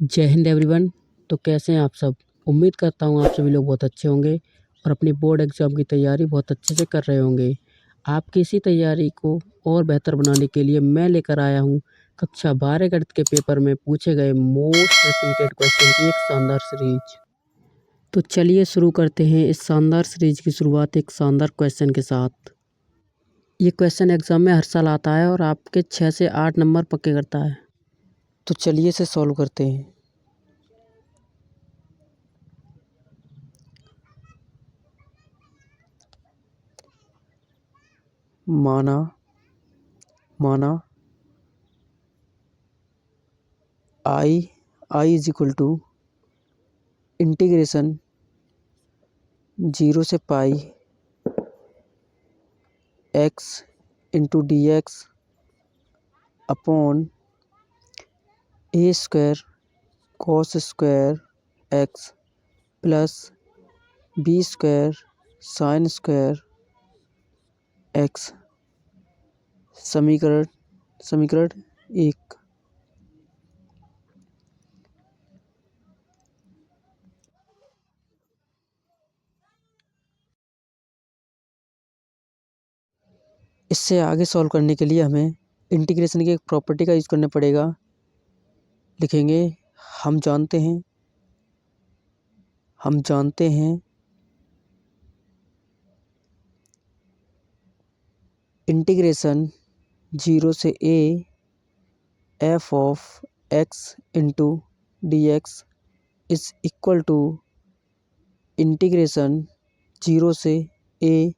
जय हिंद एवरीवन। तो कैसे हैं आप सब। उम्मीद करता हूँ आप सभी लोग बहुत अच्छे होंगे और अपनी बोर्ड एग्ज़ाम की तैयारी बहुत अच्छे से कर रहे होंगे। आपकी इसी तैयारी को और बेहतर बनाने के लिए मैं लेकर आया हूँ कक्षा 12 गणित के पेपर में पूछे गए मोस्ट रिपीटेड क्वेश्चन की एक शानदार सीरीज। तो चलिए शुरू करते हैं इस शानदार सीरीज की शुरुआत एक शानदार क्वेश्चन के साथ। ये क्वेश्चन एग्ज़ाम में हर साल आता है और आपके 6 से 8 नंबर पक्के करता है। तो चलिए इसे सॉल्व करते हैं। माना I is equal to integration 0 से pi x into d x upon a square cos square x plus b square sine square x. समीकरण 1। इससे आगे सॉल्व करने के लिए हमें इंटीग्रेशन की एक प्रॉपर्टी का यूज़ करना पड़ेगा। लिखेंगे हम जानते हैं इंटीग्रेशन 0 से a f of x into d x is equal to integration 0 से a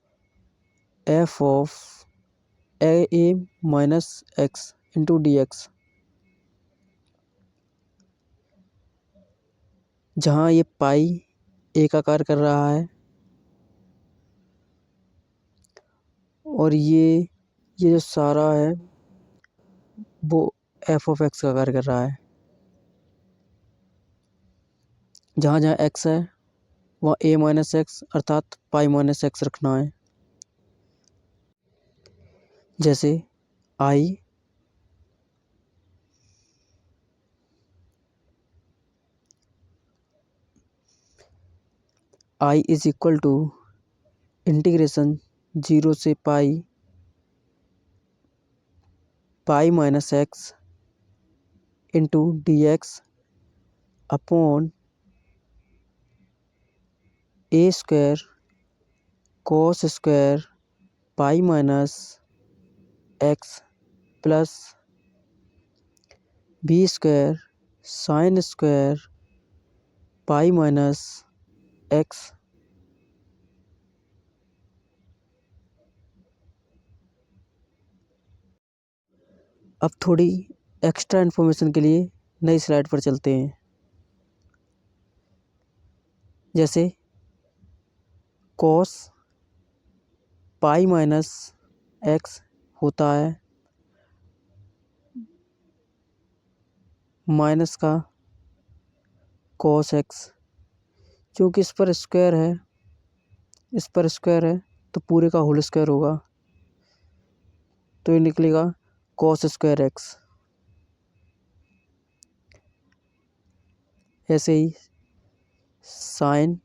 f of a minus x into d x. जहाँ ये पाई a का कार्य कर रहा है और ये जो सारा है वो f ऑफ x का कार्य कर रहा है। जहाँ जहाँ x है वहाँ a माइनस एक्स अर्थात पाई माइनस एक्स रखना है। जैसे I is equal to integration 0 से pi minus x into d x upon a square cos square pi minus x plus b square sine square pi minus x. अब थोड़ी extra information के लिए नई slide पर चलते हैं। जैसे कॉस पाई माइनस एक्स होता है माइनस का कॉस एक्स। क्योंकि इस पर स्क्वायर है तो पूरे का होल स्क्वायर होगा तो ये निकलेगा कॉस स्क्वायर एक्स। ऐसे ही साइन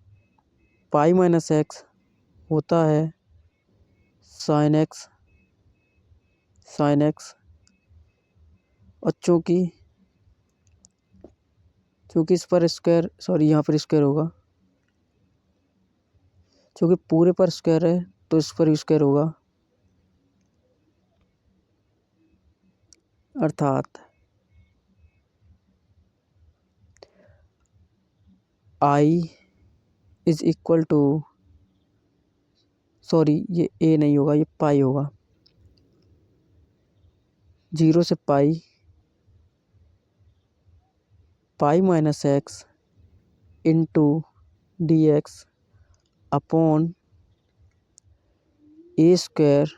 पाई माइनस एक्स होता है साइन एक्स और चूँकि इस पर स्क्वायर यहाँ पर स्क्वायर होगा। क्योंकि पूरे पर स्क्वायर है तो इस पर भी स्क्वायर होगा अर्थात I इज इक्वल टू ये a नहीं होगा, ये पाई होगा। 0 से pi minus x into d x upon a square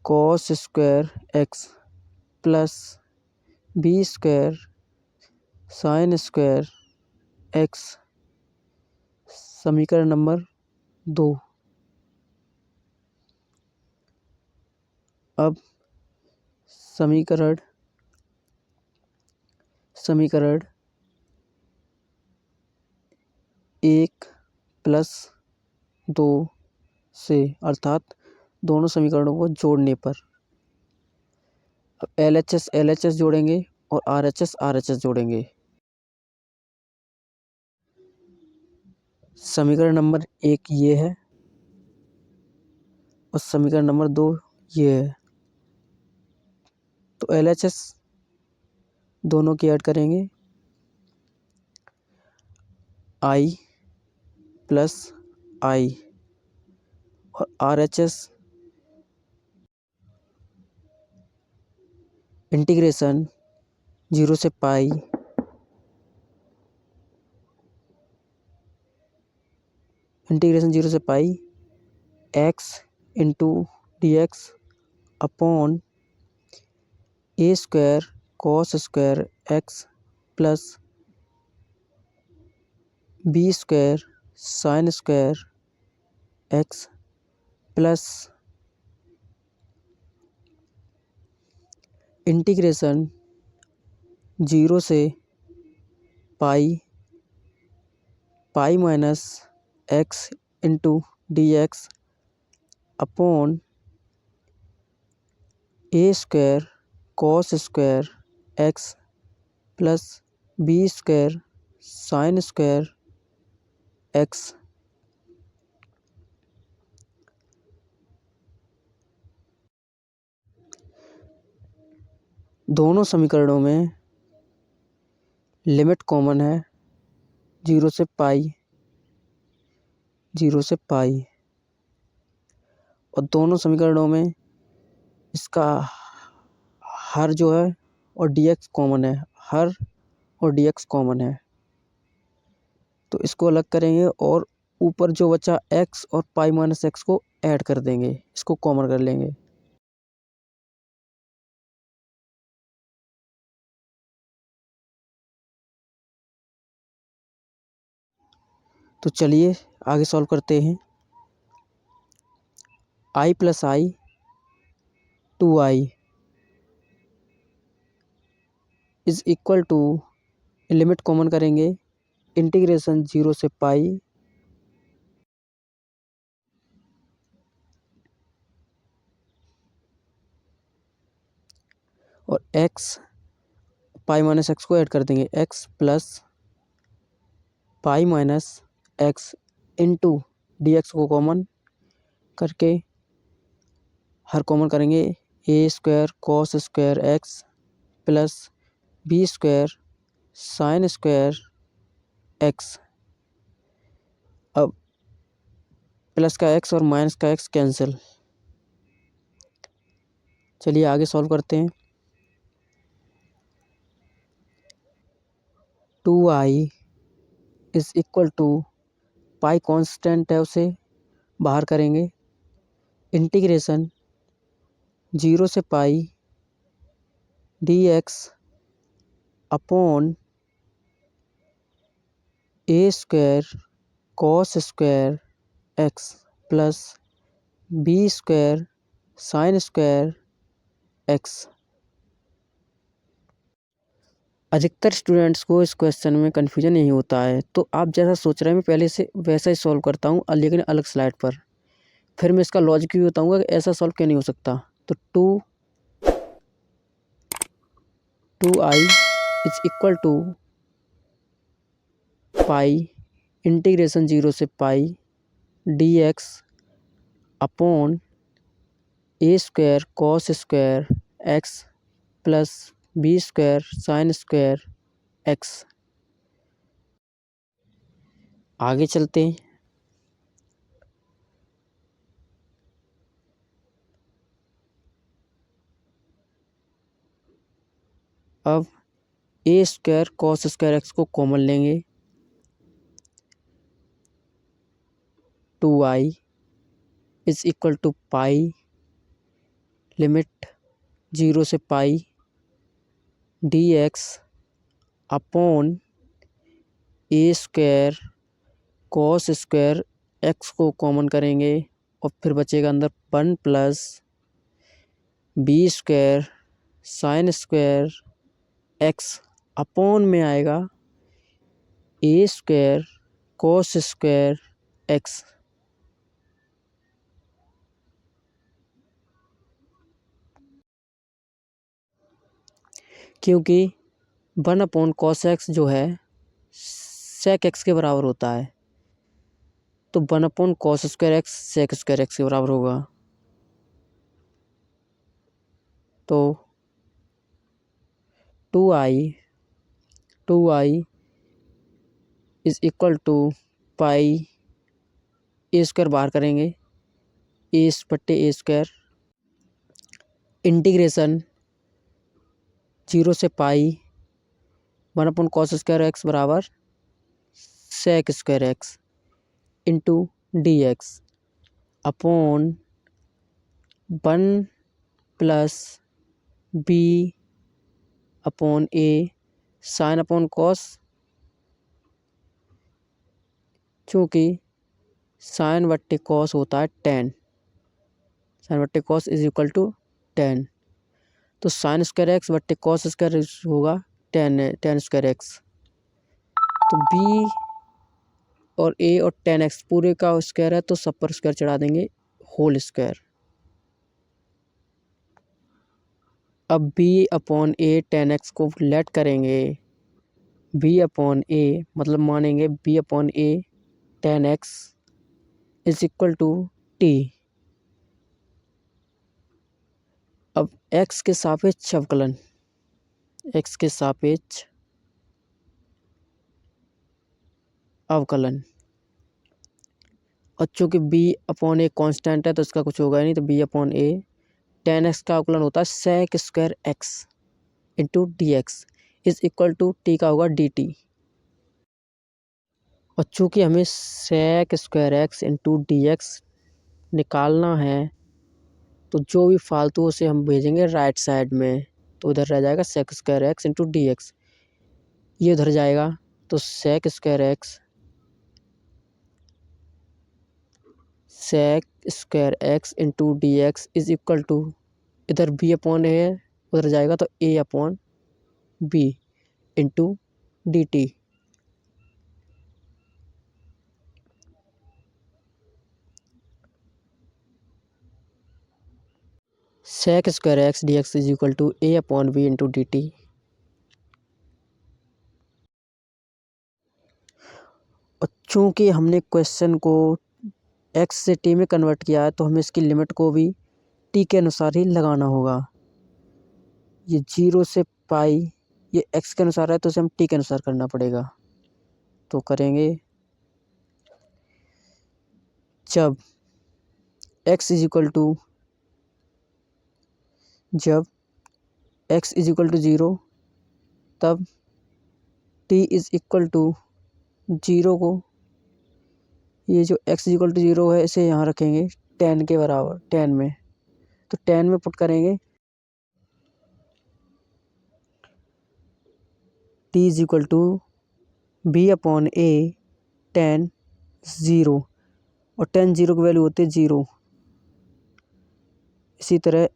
cos square x plus b square sine square x. समीकरण नंबर 2। अब समीकरण 1+2 से, अर्थात दोनों समीकरणों को जोड़ने पर। अब LHS LHS जोड़ेंगे और RHS RHS जोड़ेंगे। समीकरण नंबर 1 ये है और समीकरण नंबर 2 ये है। तो LHS दोनों की ऐड करेंगे, I प्लस I, और RHS इंटीग्रेशन 0 से pi x into dx upon a square cos square x plus b square sin square x plus integration 0 से pi minus x into dx upon a square cos square x plus b square sin square x। दोनों समीकरणों में limit common है, 0 से pi और दोनों समीकरणों में इसका हर जो है और dx कॉमन है, हर और dx कॉमन है। तो इसको अलग करेंगे और ऊपर जो बचा x और पाई माइनस x को ऐड कर देंगे, इसको कॉमन कर लेंगे। तो चलिए आगे सॉल्व करते हैं। I plus I 2i is equal to, limit common करेंगे, इंटीग्रेशन 0 से पाई और x पाई माइनस x को ऐड कर देंगे, x plus pi minus x into dx को कॉमन करके हर कॉमन करेंगे, a square cos square x plus b square sin square x। अब प्लस का x और माइनस का x कैंसिल। चलिए आगे सॉल्व करते हैं। 2i is equal to, pi constant है उसे बाहर करेंगे, इंटीग्रेशन 0 से pi dx upon a square cos square x plus b square sin square x। अधिकतर स्टूडेंट्स को इस क्वेश्चन में कन्फ्यूजन यही होता है, तो आप जैसा सोच रहे हैं मैं पहले से वैसा ही सॉल्व करता हूँ, लेकिन अलग स्लाइड पर। फिर मैं इसका लॉजिक भी बताऊँगा कि ऐसा सॉल्व क्यों नहीं हो सकता। तो 2i is equal to pi integration 0 से pi dx upon a square cos square x plus b square sin square x। आगे चलते हैं। अब a square cos square x को कॉमन लेंगे, 2i is equal to pi limit 0 से pi dx upon a square cos square x को common करेंगे और फिर बचेगा अंदर 1 plus b square sin square x upon में आएगा ए स्क्वायर कॉस स्क्वायर एक्स। क्योंकि 1/cos x जो है sec x के बराबर होता है, तो 1/cos square x sec square x के बराबर होगा। तो 2i is equal to pi a square बाहर करेंगे, ए बट्टे ए स्क्वायर इंटीग्रेशन 0 से पाई 1/cos स्क्वायर एक्स बराबर sec square x into d x upon 1 plus b upon a sine upon cos, चूँकि साइन बट्टे कॉस होता है tan, sine बट्टे cos is equal to tan, तो sine square x बट्टे cos square होगा ten square x. तो B और ए और टेन एक्स पूरे का स्क्वायर है, तो सब पर स्क्वायर चढ़ा देंगे होल स्क्वायर। अब b upon a tan x को लेट करेंगे, बी अपॉन ए मतलब मानेंगे b upon a tan x is equal to t. अब एक्स के सापेक्ष अवकलन, एक्स के सापेक्ष अवकलन, और चूँकि बी अपॉन ए कॉन्स्टेंट है तो इसका कुछ होगा ही नहीं, तो b upon a tan x का अवकलन होता है sec square x into d x is equal to t का होगा डी टी। और चूँकि हमें sec square x into d x निकालना है, तो जो भी फालतू उसे हम भेजेंगे राइट साइड में, तो उधर रह जाएगा sec square x into d x, ये उधर जाएगा तो sec square x into d x is equal to, इधर बी अपॉन ए है उधर जाएगा तो a upon b into d t. Sec square x d x is equal to a upon b into d t. और चूँकि हमने question को x से टी में कन्वर्ट किया है, तो हमें इसकी लिमिट को भी टी के अनुसार ही लगाना होगा। ये 0 से पाई ये एक्स के अनुसार है, तो इसे हम टी के अनुसार करना पड़ेगा। तो करेंगे जब एक्स इज इक्वल टू 0, तब टी इज इक्वल टू 0 को, ये जो एक्स इज इक्वल टू 0 है इसे यहाँ रखेंगे 10 के बराबर, 10 में, तो 10 में पुट करेंगे t is equal to b upon a 10 0, और 10 0 की वैल्यू होती है 0। इसी तरह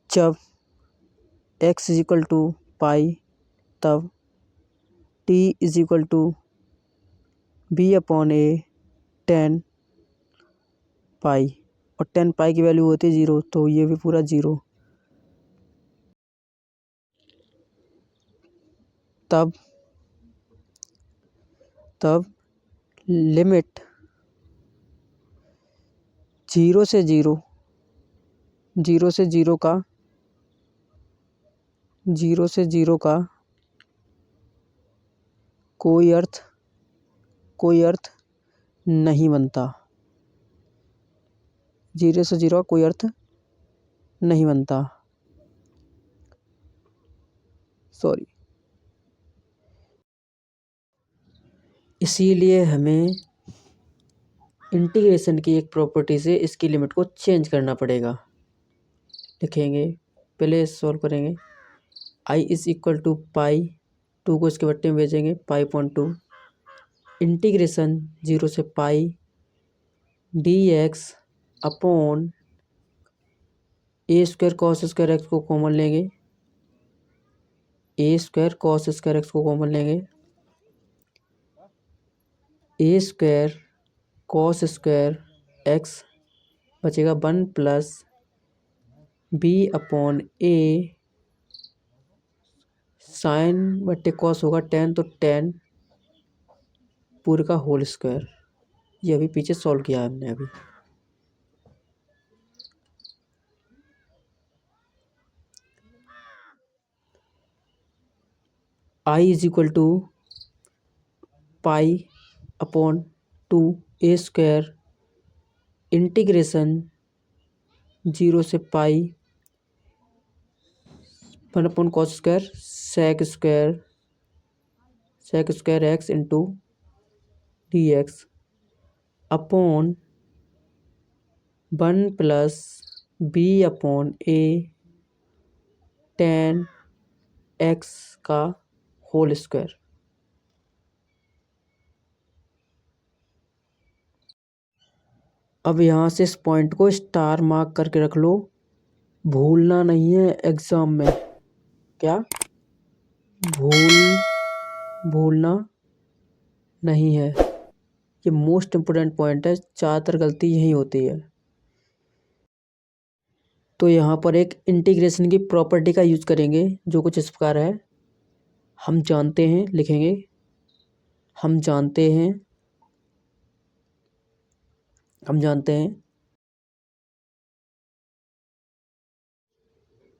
जब x is equal to pi, तब t is equal to b upon a 10 pi, और 10 पाई की वैल्यू होती है 0, तो ये भी पूरा 0। तब लिमिट 0 से 0 का कोई अर्थ नहीं बनता, 0 से 0 का कोई अर्थ नहीं बनता, सॉरी। इसीलिए हमें इंटीग्रेशन की एक प्रॉपर्टी से इसकी लिमिट को चेंज करना पड़ेगा। लिखेंगे, पहले सॉल्व करेंगे, आई इज इक्वल टू पाई, 2 को इसके बट्टे में भेजेंगे पाई पॉइंट 2 इंटीग्रेशन 0 से पाई D x upon a square cos square x को कॉमन लेंगे, ए स्क्वायर कॉस स्क्वायर एक्स को कॉमन लेंगे, ए स्क्वायर कॉस स्क्वायर एक्स बचेगा 1 plus b upon a sign बट्टे कॉस होगा 10, तो 10 पूरे का होल स्क्वायर। ये अभी पीछे सॉल्व किया है हमने अभी। I is equal to pi upon 2 a square integration 0 से pi 1 upon cos square sec square x into d x upon 1 plus b upon a tan x का होल स्क्वायर। अब यहाँ से इस पॉइंट को स्टार मार्क करके रख लो, भूलना नहीं है एग्जाम में। क्या भूलना नहीं है, ये मोस्ट इम्पोर्टेंट पॉइंट है, ज़्यादातर गलती यही होती है। तो यहाँ पर एक इंटीग्रेशन की प्रॉपर्टी का यूज करेंगे जो कुछ इस प्रकार है। हम जानते हैं, लिखेंगे हम जानते हैं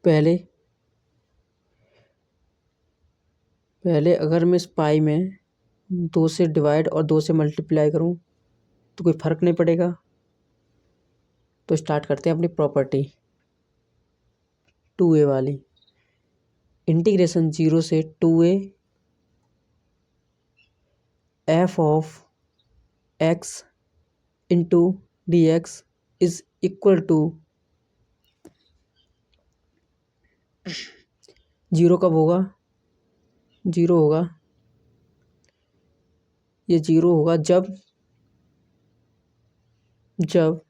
पहले अगर मैं इस पाई में 2 से डिवाइड और 2 से मल्टीप्लाई करूं तो कोई फर्क नहीं पड़ेगा। तो स्टार्ट करते हैं अपनी प्रॉपर्टी 2a वाली। इंटीग्रेशन 0 से 2a f of x into d x is equal to 0 कब होगा, 0 होगा, ये 0 होगा जब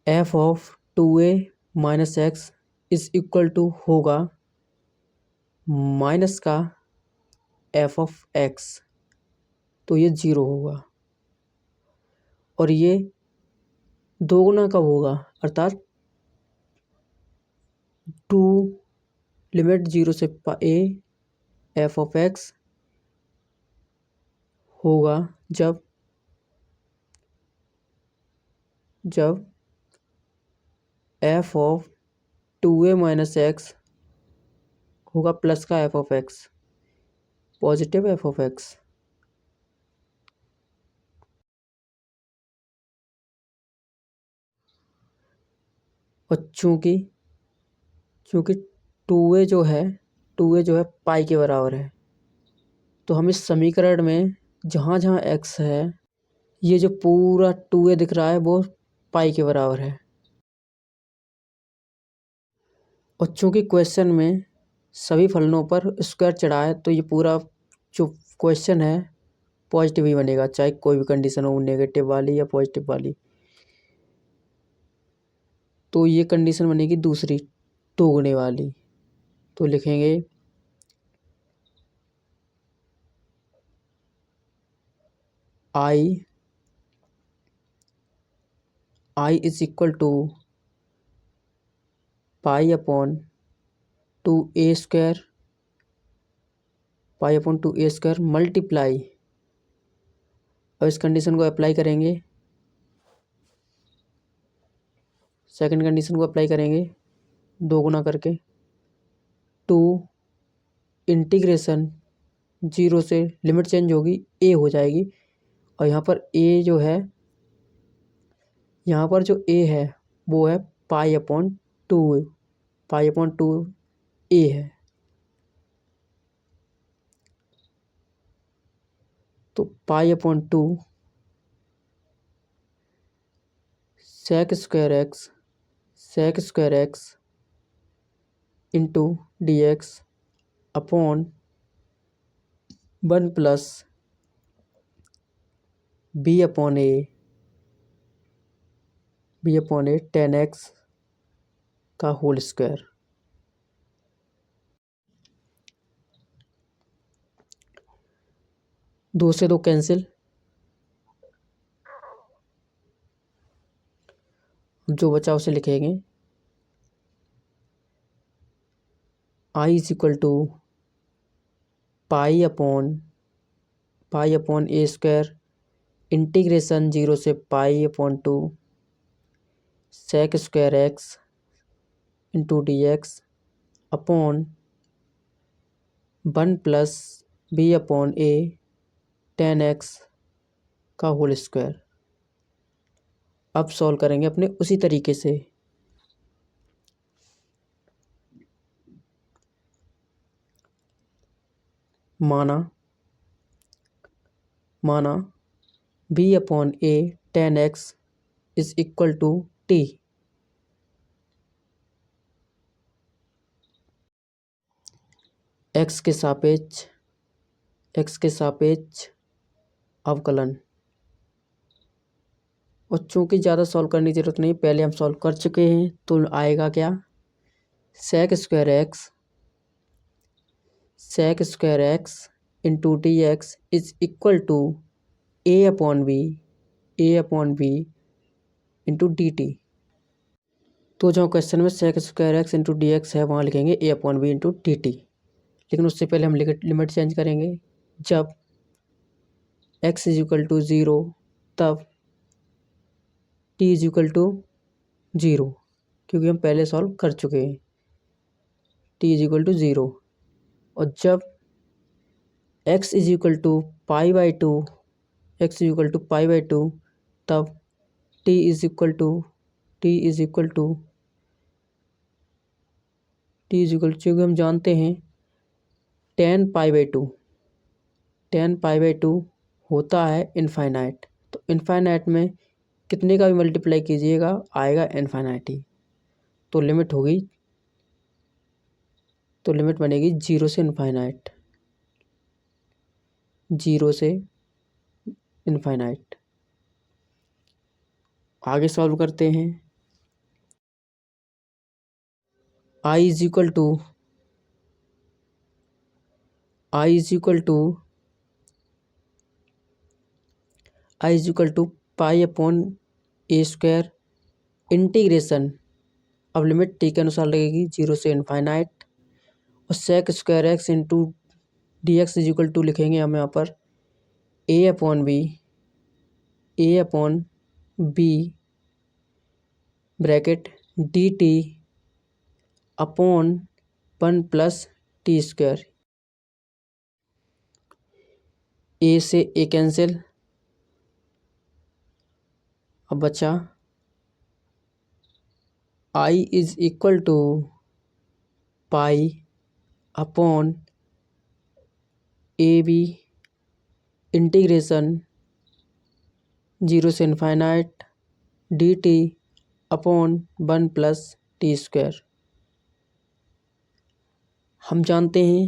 f of 2a minus x is equal to होगा माइनस का एफ ऑफ एक्स, तो ये 0 होगा। और ये दोगुना कब होगा, अर्थात 2 लिमिट 0 से ए एफ ऑफ एक्स होगा जब f of 2a minus x होगा प्लस का f of x, positive F of x. और चूंकि 2a जो है पाई के बराबर है, तो हम इस समीकरण में जहाँ जहाँ एक्स है, ये जो पूरा 2a दिख रहा है वो पाई के बराबर है। और चूंकि क्वेश्चन में सभी फलनों पर स्क्वायर चढ़ा है, तो ये पूरा जो क्वेश्चन है पॉजिटिव ही बनेगा, चाहे कोई भी कंडीशन हो, नेगेटिव वाली या पॉजिटिव वाली। तो ये कंडीशन बनेगी दूसरी, दोगुने वाली। तो लिखेंगे I is equal to pi upon 2a square multiply. और इस कंडीशन को अप्लाई करेंगे, सेकंड कंडीशन को अप्लाई करेंगे दोगुना करके 2 इंटीग्रेशन 0 से लिमिट चेंज होगी, a हो जाएगी। और यहाँ पर a जो है, यहाँ पर जो a है वो है पाई अपॉन 2 a है। तो pi upon 2 sec square x into d x upon 1 plus b upon a 10x का होल स्क्वायर। 2 से 2 कैंसिल, जो बचा उसे लिखेंगे I is equal to pi upon a square integration 0 से pi upon 2 sec square x into d x upon 1 plus b upon a tan x का whole square. अब solve करेंगे अपने उसी तरीके से। माना b upon a tan x is equal to t. X के सापेक्ष अवकलन। और चूंकि ज़्यादा सॉल्व करने की जरूरत नहीं, पहले हम सॉल्व कर चुके हैं, तो आएगा क्या, sec square x into d x is equal to a upon b into d t. तो जो क्वेश्चन में sec square x into d x है, वहाँ लिखेंगे a upon b into d t. लेकिन उससे पहले हम लिमिट चेंज करेंगे। जब x इज इक्वल टू 0 तब t इज इक्वल टू 0, क्योंकि हम पहले सॉल्व कर चुके हैं। t is equal to 0। और जब x is equal to pi by two तब t इज इक्वल टू क्योंकि हम जानते हैं टेन पाई बाई टू होता है इनफाइनाइट। तो इनफाइनाइट में कितने का भी मल्टीप्लाई कीजिएगा आएगा इनफाइनाइट ही। तो लिमिट बनेगी 0 से इनफाइनाइट। आगे सॉल्व करते हैं। I is equal to pi upon a square integration. अब लिमिट टी के अनुसार लगेगी 0 से इनफाइनाइट। और sec square x into d x is equal to लिखेंगे हम यहाँ पर a upon b bracket d t upon 1 plus t square. A से ए कैंसिल, अब बचा I is equal to pi upon a b integration 0 से infinite d t upon 1 plus t square. हम जानते हैं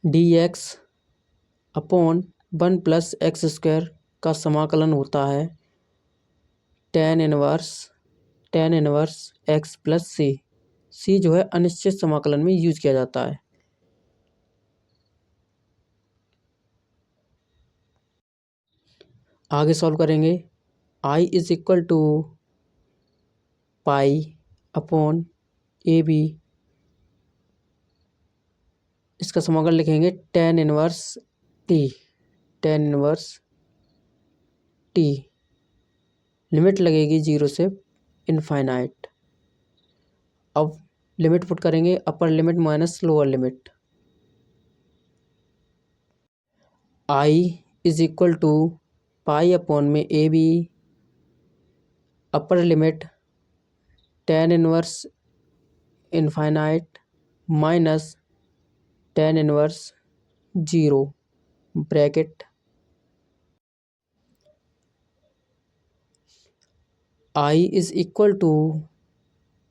D x upon 1 plus x square का समाकलन होता है टेन इनवर्स एक्स प्लस सी जो है अनिश्चित समाकलन में यूज किया जाता है। आगे सॉल्व करेंगे। I is equal to pi upon a b, इसका समाकलन लिखेंगे टेन इनवर्स टी। लिमिट लगेगी 0 से इनफाइनाइट। अब लिमिट पुट करेंगे, upper limit minus lower limit. I is equal to pi upon में a b upper limit tan inverse infinite minus tan inverse 0 bracket I is equal to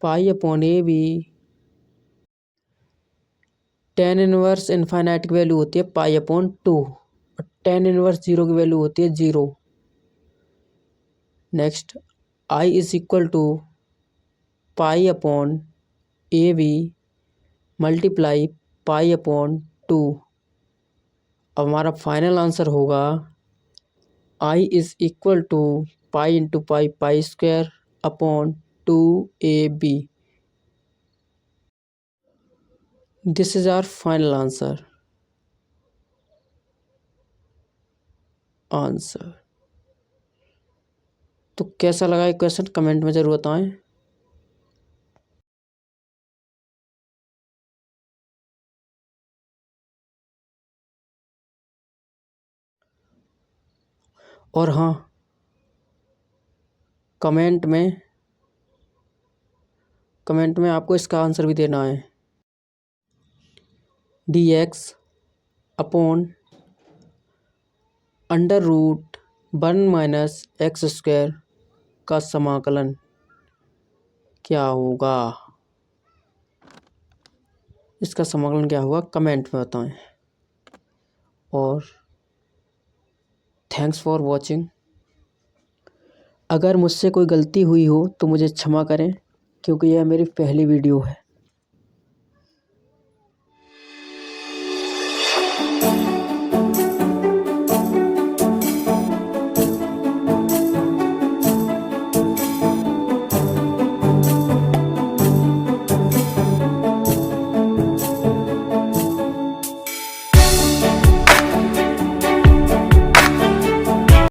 pi upon a b tan inverse infinite की value होती है पाई upon 2 और ten inverse 0 की value होती है 0। Next I is equal to pi upon a b multiply pi upon 2 अब हमारा final answer होगा I is equal to pi into pi pi square upon 2AB। This is our final answer. तो कैसा लगा ये question comment में ज़रूर बताएं। और हाँ, कमेंट में आपको इसका आंसर भी देना है। dx upon under root 1 minus x square का समाकलन क्या होगा। इसका समाकलन क्या होगा कमेंट में बताएं। और थैंक्स फॉर वॉचिंग। अगर मुझसे कोई गलती हुई हो तो मुझे क्षमा करें, क्योंकि यह मेरी पहली वीडियो है।